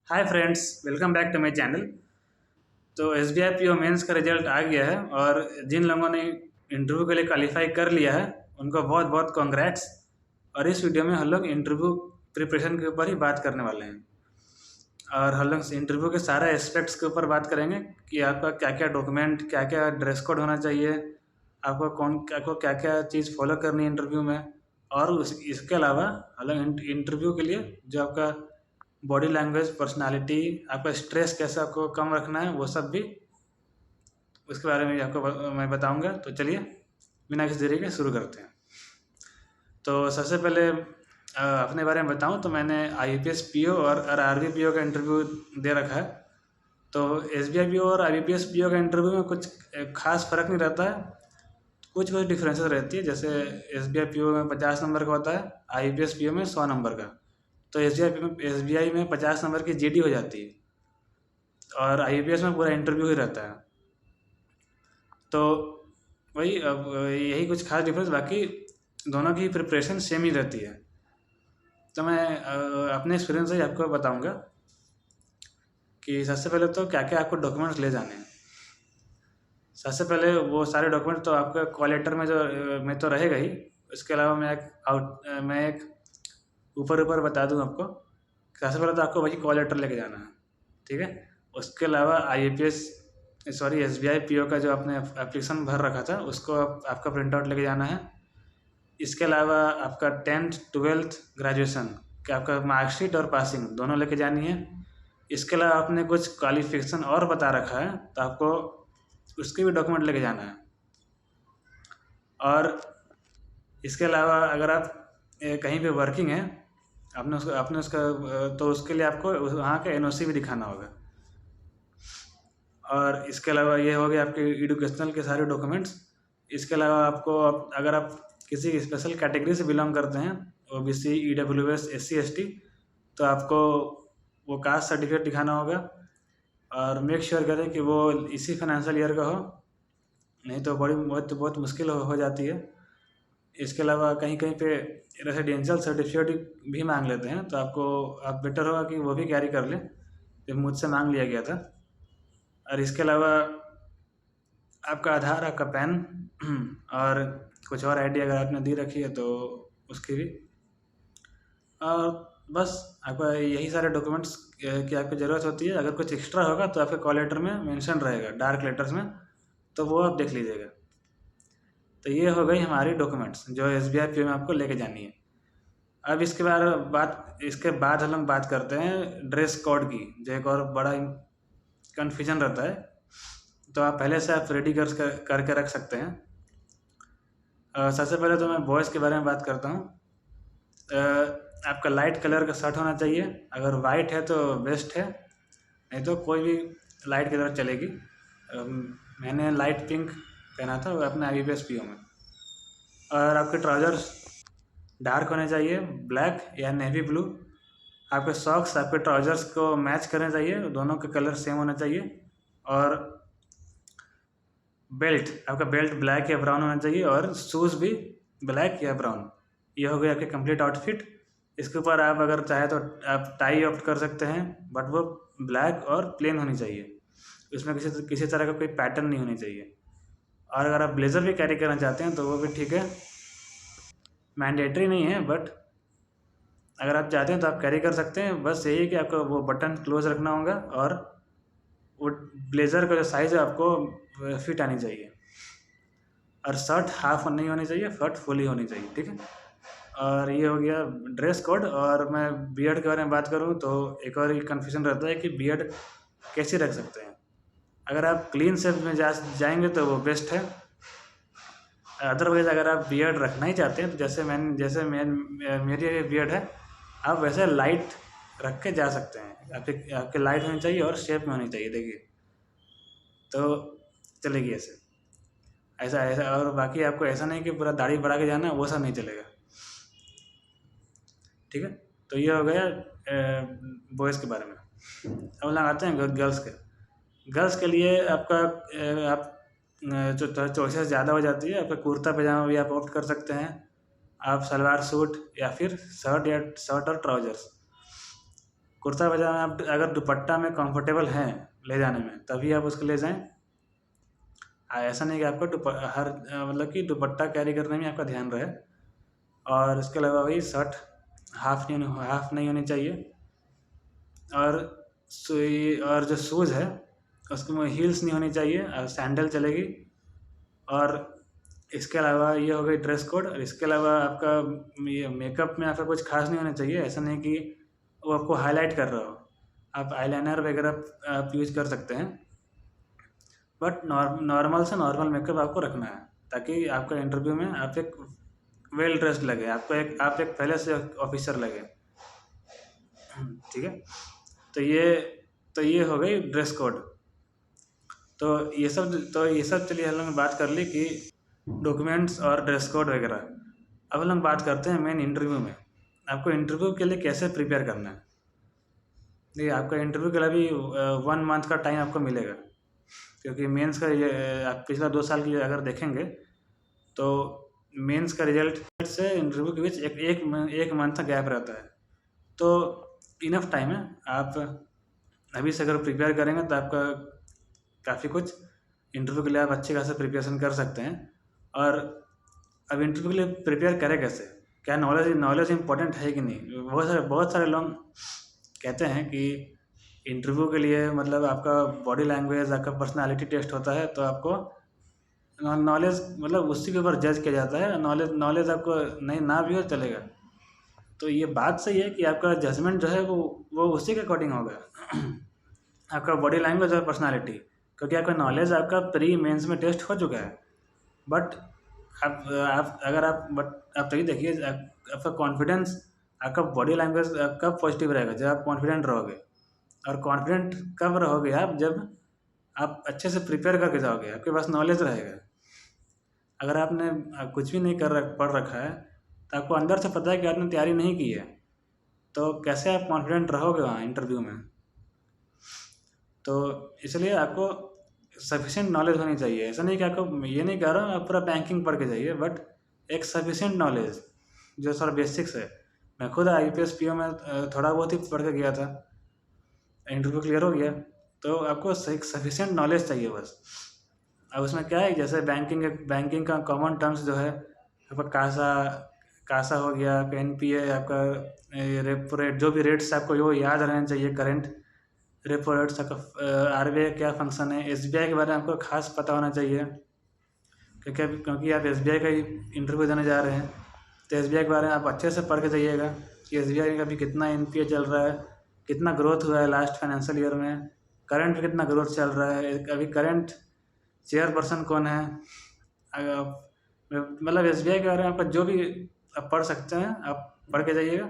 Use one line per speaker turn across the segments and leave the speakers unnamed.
Hi friends, welcome back to my channel. तो S B I P O mains का result आ गया है और जिन लोगों ने इंटरव्यू के लिए क्वालिफाई कर लिया है उनको बहुत बहुत कॉन्ग्रेट्स। और इस वीडियो में हम लोग इंटरव्यू प्रिपरेशन के ऊपर ही बात करने वाले हैं और हम लोग इंटरव्यू के सारे एस्पेक्ट्स के ऊपर बात करेंगे कि आपका क्या क्या डॉक्यूमेंट, क्या क्या ड्रेस कोड होना चाहिए, आपको क्या क्या चीज़ फॉलो करनी है इंटरव्यू में। और इसके अलावा हम लोग इंटरव्यू के लिए जो आपका बॉडी लैंग्वेज, पर्सनालिटी, आपका स्ट्रेस कैसे आपको कम रखना है, वो सब भी उसके बारे में भी आपको मैं बताऊंगा। तो चलिए बिना किसी देरी के शुरू करते हैं। तो सबसे पहले अपने बारे में बताऊं तो मैंने IBPS PO और RRB PO का इंटरव्यू दे रखा है। तो SBI PO और IBPS PO का इंटरव्यू में कुछ खास फ़र्क नहीं रहता है, कुछ कुछ डिफरेंसेस रहती है। जैसे SBI PO में 50 नंबर का होता है, IBPS PO में 100 नंबर का। तो SBI में 50 नंबर की GD हो जाती है और IBPS में पूरा इंटरव्यू ही रहता है। तो वही अब यही कुछ खास डिफरेंस, बाकी दोनों की प्रिपरेशन सेम ही रहती है। तो मैं अपने एक्सपीरियंस से आपको बताऊंगा कि सबसे पहले तो क्या क्या आपको डॉक्यूमेंट्स ले जाने हैं। सबसे पहले वो सारे डॉक्यूमेंट तो आपका कॉल लेटर में में तो रहेगा ही। उसके अलावा मैं एक ऊपर ऊपर बता दूं आपको। सबसे पहले तो आपको वही कॉल लेटर लेके जाना है, ठीक है। उसके अलावा SBI PO का जो आपने एप्लीकेशन भर रखा था उसको आपका प्रिंट आउट लेके जाना है। इसके अलावा आपका 10th 12th ग्रेजुएशन का आपका मार्कशीट और पासिंग दोनों लेके जानी है। इसके अलावा आपने कुछ क्वालिफिकेशन और बता रखा है तो आपको उसके भी डॉक्यूमेंट लेके जाना है। और इसके अलावा अगर आप कहीं पे वर्किंग है, आपने उसका तो उसके लिए आपको वहाँ का NOC भी दिखाना होगा। और इसके अलावा ये हो गए आपके एजुकेशनल के सारे डॉक्यूमेंट्स। इसके अलावा आपको अगर आप किसी स्पेशल कैटेगरी से बिलोंग करते हैं, OBC, EWS, SC ST, तो आपको वो कास्ट सर्टिफिकेट दिखाना होगा। और मेक श्योर करें कि वो इसी फाइनेंशियल ईयर का हो, नहीं तो बहुत मुश्किल हो जाती है। इसके अलावा कहीं कहीं पे रेसिडेंशियल सर्टिफिकेट भी मांग लेते हैं, तो आप बेटर होगा कि वो भी कैरी कर लें, जो मुझसे मांग लिया गया था। और इसके अलावा आपका आधार, आपका पैन और कुछ और ID अगर आपने दी रखी है तो उसकी भी। और बस आपका यही सारे डॉक्यूमेंट्स की आपको ज़रूरत होती है। अगर कुछ एक्स्ट्रा होगा तो आपके कॉल लेटर में मेंशन रहेगा डार्क लेटर्स में, तो वो आप देख लीजिएगा। तो ये हो गई हमारी डॉक्यूमेंट्स जो SBI PO में आपको लेके जानी है। अब इसके बाद हम लोग बात करते हैं ड्रेस कोड की, जो एक और बड़ा कन्फ्यूजन रहता है। तो आप पहले से आप रेडी करके रख सकते हैं। सबसे पहले तो मैं बॉयज़ के बारे में बात करता हूँ। आपका लाइट कलर का शर्ट होना चाहिए। अगर वाइट है तो बेस्ट है, नहीं तो कोई भी लाइट कलर चलेगी। मैंने लाइट पिंक पहना था वो अपने IBPS PO में। और आपके ट्राउजर्स डार्क होने चाहिए, ब्लैक या नेवी ब्लू। आपके सॉक्स आपके ट्राउजर्स को मैच करने चाहिए, दोनों के कलर सेम होना चाहिए। और आपका बेल्ट ब्लैक या ब्राउन होना चाहिए और शूज़ भी ब्लैक या ब्राउन। ये हो गया आपके कंप्लीट आउटफिट। इसके ऊपर आप अगर चाहे तो आप टाई ऑप्ट कर सकते हैं, बट वो ब्लैक और प्लेन होनी चाहिए, उसमें किसी तरह का कोई पैटर्न नहीं होनी चाहिए। और अगर आप ब्लेज़र भी कैरी करना चाहते हैं तो वो भी ठीक है, मैंडेटरी नहीं है, बट अगर आप चाहते हैं तो आप कैरी कर सकते हैं। बस यही है कि आपको वो बटन क्लोज रखना होगा और वो ब्लेज़र का जो साइज़ है आपको फिट आनी चाहिए। और शर्ट हाफ नहीं होनी चाहिए, शर्ट फुली होनी चाहिए, ठीक है। और ये हो गया ड्रेस कोड। और मैं बियर्ड के बारे में बात करूँ तो एक और कन्फ्यूजन रहता है कि बियर्ड कैसे रख सकते हैं। अगर आप क्लीन शेव में जाएंगे तो वो बेस्ट है। अदरवाइज़ अगर आप बियर्ड रखना ही चाहते हैं तो मेरी बियर्ड है, आप वैसे लाइट रख के जा सकते हैं। आपके लाइट होनी चाहिए और शेप में होनी चाहिए, देखिए तो चलेगी ऐसे, ऐसा ऐसा। और बाकी आपको ऐसा नहीं कि पूरा दाढ़ी बढ़ा के जाना है, वो सब नहीं चलेगा, ठीक है। तो ये हो गया बॉयज़ के बारे में। अब लोग आते हैं गर्ल्स के लिए आपका आप जो चॉइसेस ज़्यादा हो जाती है। आपका कुर्ता पजामा भी आप ऑप्ट कर सकते हैं, आप सलवार सूट या फिर शर्ट और ट्राउजर्स। कुर्ता पजामा आप अगर दुपट्टा में कंफर्टेबल हैं ले जाने में तभी आप उसको ले जाएं। ऐसा नहीं कि आपको मतलब कि दुपट्टा कैरी करने में आपका ध्यान रहे। और इसके अलावा वही शर्ट हाफ नहीं होनी चाहिए। और और जो शूज़ है उसमें हील्स नहीं होनी चाहिए, सैंडल चलेगी। और इसके अलावा ये हो गई ड्रेस कोड। और इसके अलावा आपका ये मेकअप में आपका कुछ खास नहीं होना चाहिए। ऐसा नहीं कि वो आपको हाईलाइट कर रहा हो। आप आईलाइनर वगैरह आप यूज़ कर सकते हैं, बट नॉर्मल से नॉर्मल मेकअप आपको रखना है ताकि आपका इंटरव्यू में आप एक वेल ड्रेस्ड लगे, आप एक पहले से ऑफिसर लगे। ठीक है। तो ये हो गई ड्रेस कोड। तो ये सब चलिए हम लोग बात कर ली कि डॉक्यूमेंट्स और ड्रेस कोड वगैरह। अब हम लोग बात करते हैं मेन इंटरव्यू में आपको इंटरव्यू के लिए कैसे प्रिपेयर करना है। देखिए, आपका इंटरव्यू के लिए अभी 1 मंथ का टाइम आपको मिलेगा, क्योंकि मेंस का ये आप पिछला 2 साल की अगर देखेंगे तो मेंस का रिजल्ट से इंटरव्यू के बीच एक मंथ का गैप रहता है। तो इनफ टाइम है। आप अभी से अगर प्रिपेयर करेंगे तो आपका काफ़ी कुछ इंटरव्यू के लिए आप अच्छे खासे प्रिपरेशन कर सकते हैं। और अब इंटरव्यू के लिए प्रिपेयर करें कैसे, क्या नॉलेज इंपॉर्टेंट है कि नहीं। बहुत सारे लोग कहते हैं कि इंटरव्यू के लिए मतलब आपका बॉडी लैंग्वेज, आपका पर्सनालिटी टेस्ट होता है, तो आपको नॉलेज मतलब उसी के ऊपर जज किया जाता है। नॉलेज आपको नहीं ना भी हो चलेगा। तो ये बात सही है कि आपका जजमेंट जो है वो उसी के अकॉर्डिंग होगा आपका बॉडी लैंग्वेज और पर्सनालिटी, क्योंकि आपका नॉलेज आपका प्री मेंस में टेस्ट हो चुका है। बट आप तभी देखिए आपका कॉन्फिडेंस, आपका बॉडी लैंग्वेज कब पॉजिटिव रहेगा, जब आप कॉन्फिडेंट रहोगे। और कॉन्फिडेंट कब रहोगे आप, जब आप अच्छे से प्रिपेयर करके जाओगे, आपके पास नॉलेज रहेगा। अगर आपने कुछ भी नहीं पढ़ रखा है तो आपको अंदर से पता है कि आपने तैयारी नहीं की है, तो कैसे आप कॉन्फिडेंट रहोगे वहाँ इंटरव्यू में। तो इसलिए आपको सफिशिएंट नॉलेज होनी चाहिए। ऐसा नहीं कि आपको, ये नहीं कह रहा हूँ आप पूरा बैंकिंग पढ़ के जाइए, बट एक सफिशिएंट नॉलेज जो सर बेसिक्स है। मैं खुद IPS PO में थोड़ा बहुत ही पढ़ के गया था, इंटरव्यू क्लियर हो गया। तो आपको सफिशिएंट नॉलेज चाहिए बस। अब उसमें क्या है, जैसे बैंकिंग का कॉमन टर्म्स जो है आपका कासा हो गया, NPA, आपका रेपो रेट, जो भी रेट्स आपको वो याद रहने चाहिए। करंट रेपो रेट्स का RBI क्या फंक्शन है, SBI के बारे में आपको खास पता होना चाहिए, क्योंकि आप SBI का ही इंटरव्यू देने जा रहे हैं। तो SBI के बारे में आप अच्छे से पढ़ के जाइएगा कि SBI का अभी कितना NPA चल रहा है, कितना ग्रोथ हुआ है लास्ट फाइनेंशियल ईयर में, करंट कितना ग्रोथ चल रहा है, अभी करंट चेयरपर्सन कौन है। मतलब SBI के बारे में आपका जो भी आप पढ़ सकते हैं आप पढ़ के जाइएगा।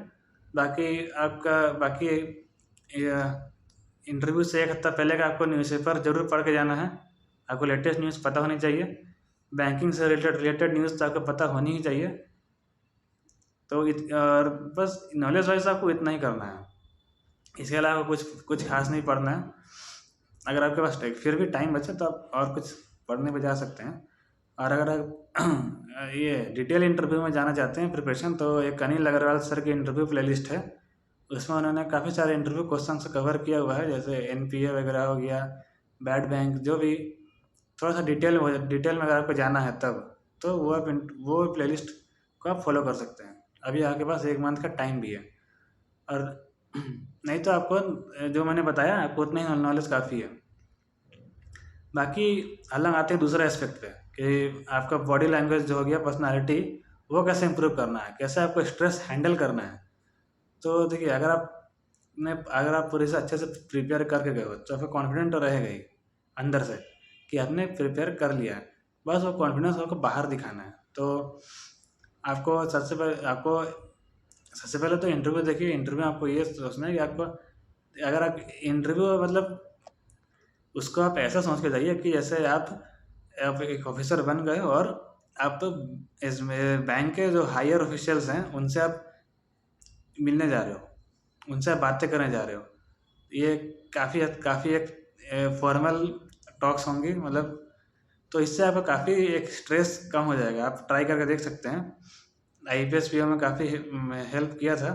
बाकी इंटरव्यू से 1 हफ्ता पहले का आपको न्यूज़पेपर ज़रूर पढ़ के जाना है। आपको लेटेस्ट न्यूज़ पता होनी चाहिए। बैंकिंग से रिलेटेड न्यूज़ तो आपको पता होनी ही चाहिए। तो और बस नॉलेज वाइज आपको इतना ही करना है, इसके अलावा कुछ खास नहीं पढ़ना है। अगर आपके पास फिर भी टाइम बचे तो आप और कुछ पढ़ने पे जा सकते हैं। और अगर आप ये डिटेल इंटरव्यू में जाना चाहते हैं प्रिपरेशन, तो एक अनिल अग्रवाल सर की इंटरव्यू प्लेलिस्ट है, उसमें उन्होंने काफ़ी सारे इंटरव्यू क्वेश्चन कवर किया हुआ है, जैसे NPA वगैरह हो गया, बैड बैंक, जो भी थोड़ा सा डिटेल में अगर आपको जाना है तब, तो वो प्लेलिस्ट को आप फॉलो कर सकते हैं। अभी आपके पास 1 मंथ का टाइम भी है। और नहीं तो आपको जो मैंने बताया आपको उतना ही नॉलेज काफ़ी है। बाकी अलग आते हैं दूसरे एस्पेक्ट पे कि आपका बॉडी लैंग्वेज जो हो गया, पर्सनालिटी, वो कैसे इंप्रूव करना है, कैसे आपको स्ट्रेस हैंडल करना है। तो देखिए, अगर आप पूरे से अच्छे से प्रिपेयर करके गए हो तो आपका कॉन्फिडेंट तो रहेगा ही अंदर से कि आपने प्रिपेयर कर लिया है। बस वो कॉन्फिडेंस आपको बाहर दिखाना है। तो सबसे पहले तो इंटरव्यू देखिए। इंटरव्यू में आपको ये सोचना है कि अगर आप इंटरव्यू मतलब उसको आप ऐसा सोच के जाइए कि जैसे आप एक ऑफिसर बन गए और आप इसमें बैंक के जो हायर ऑफिशियल्स हैं उनसे आप मिलने जा रहे हो, उनसे आप बातें करने जा रहे हो। ये काफ़ी एक फॉर्मल टॉक्स होंगी मतलब। तो इससे आपका काफ़ी एक स्ट्रेस कम हो जाएगा। आप ट्राई करके देख सकते हैं। IPS PO में काफ़ी हेल्प किया था।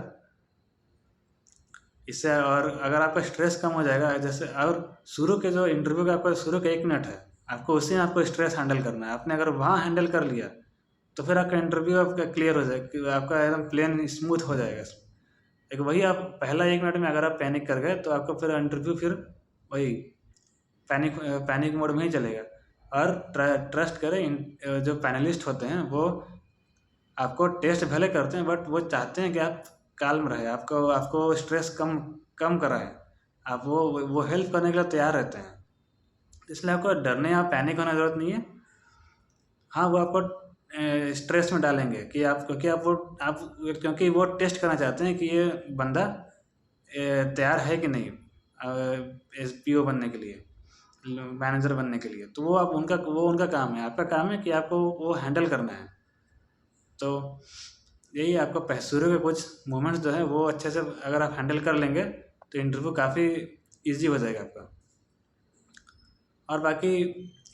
इससे और अगर आपका स्ट्रेस कम हो जाएगा, जैसे और शुरू के जो इंटरव्यू का आपका शुरू का 1 मिनट है, आपको उसी में आपको स्ट्रेस हैंडल करना है। आपने अगर वहाँ हैंडल कर लिया तो फिर आपका इंटरव्यू आपका क्लियर हो जाएगा, कि आपका एकदम प्लेन स्मूथ हो जाएगा। एक वही आप पहला 1 मिनट में अगर आप पैनिक कर गए तो आपका फिर इंटरव्यू फिर वही पैनिक मोड में ही चलेगा। और ट्रस्ट करें, जो पैनलिस्ट होते हैं वो आपको टेस्ट भले करते हैं, बट वो चाहते हैं कि आप काल्म रहे, आपको आपको स्ट्रेस कम कम कराएं। आप वो हेल्प करने के लिए तैयार रहते हैं, इसलिए आपको डरने या पैनिक होने की ज़रूरत नहीं है। हाँ, वो आपको स्ट्रेस में डालेंगे कि आप, क्योंकि वो टेस्ट करना चाहते हैं कि ये बंदा तैयार है कि नहीं पीओ बनने के लिए, मैनेजर बनने के लिए। तो वो उनका काम है। आपका काम है कि आपको वो हैंडल करना है। तो यही आपको शुरू के कुछ मोमेंट्स जो है वो अच्छे से अगर आप हैंडल कर लेंगे तो इंटरव्यू काफ़ी इजी हो जाएगा आपका। और बाकी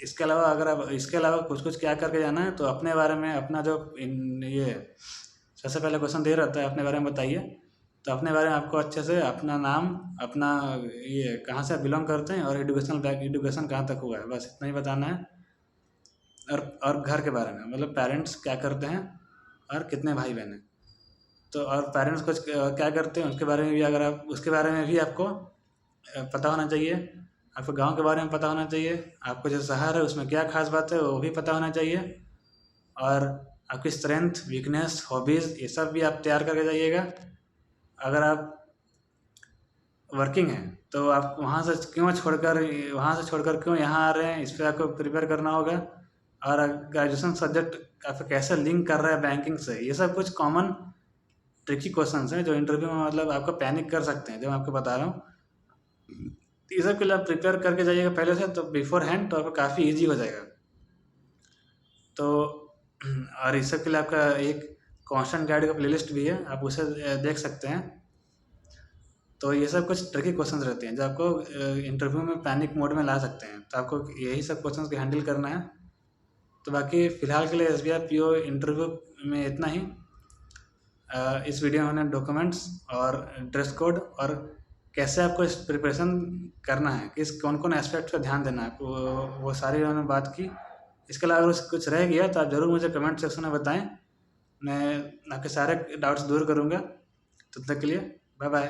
इसके अलावा कुछ कुछ क्या करके जाना है, तो अपने बारे में अपना जो ये सबसे पहले क्वेश्चन दे रहता है, अपने बारे में बताइए। तो अपने बारे में आपको अच्छे से अपना नाम, अपना ये कहाँ से बिलोंग करते हैं और एजुकेशन कहाँ तक हुआ है, बस इतना ही बताना है। और घर के बारे में, मतलब पेरेंट्स क्या करते हैं और कितने भाई बहन हैं। तो और पेरेंट्स कुछ क्या करते हैं उसके बारे में भी, अगर आप उसके बारे में भी आपको पता होना चाहिए। आपको गांव के बारे में पता होना चाहिए। आपको जो शहर है उसमें क्या खास बात है वो भी पता होना चाहिए। और आपकी स्ट्रेंथ, वीकनेस, हॉबीज़, ये सब भी आप तैयार करके जाइएगा। अगर आप वर्किंग हैं तो आप वहाँ से छोड़कर क्यों यहाँ आ रहे हैं, इस पर आपको प्रिपेयर करना होगा। और ग्रेजुएशन सब्जेक्ट आपको कैसे लिंक कर रहा है बैंकिंग से, ये सब कुछ कॉमन ट्रिकी क्वेश्चंस हैं जो इंटरव्यू में मतलब आपको पैनिक कर सकते हैं, जो मैं आपको बता रहा हूँ। ये सब के लिए आप प्रिपेयर करके जाइएगा पहले से, तो बिफोर हैंड तो आपको काफ़ी ईजी हो जाएगा। तो और इस सब के लिए आपका एक कांस्टेंट गाइड का प्लेलिस्ट भी है, आप उसे देख सकते हैं। तो ये सब कुछ ट्रिकी क्वेश्चंस रहते हैं जो आपको इंटरव्यू में पैनिक मोड में ला सकते हैं। तो आपको यही सब क्वेश्चंस को हैंडल करना है। तो बाकी फ़िलहाल के लिए एसबीआई पीओ इंटरव्यू में इतना ही। इस वीडियो में हमने डॉक्यूमेंट्स और ड्रेस कोड और कैसे आपको इस प्रिपरेशन करना है, किस कौन कौन एस्पेक्ट का ध्यान देना है, वो सारी उन्होंने बात की। इसके अलावा अगर कुछ रह गया तो आप ज़रूर मुझे कमेंट सेक्शन में बताएं, मैं आपके सारे डाउट्स दूर करूँगा। तब तक के लिए बाय बाय।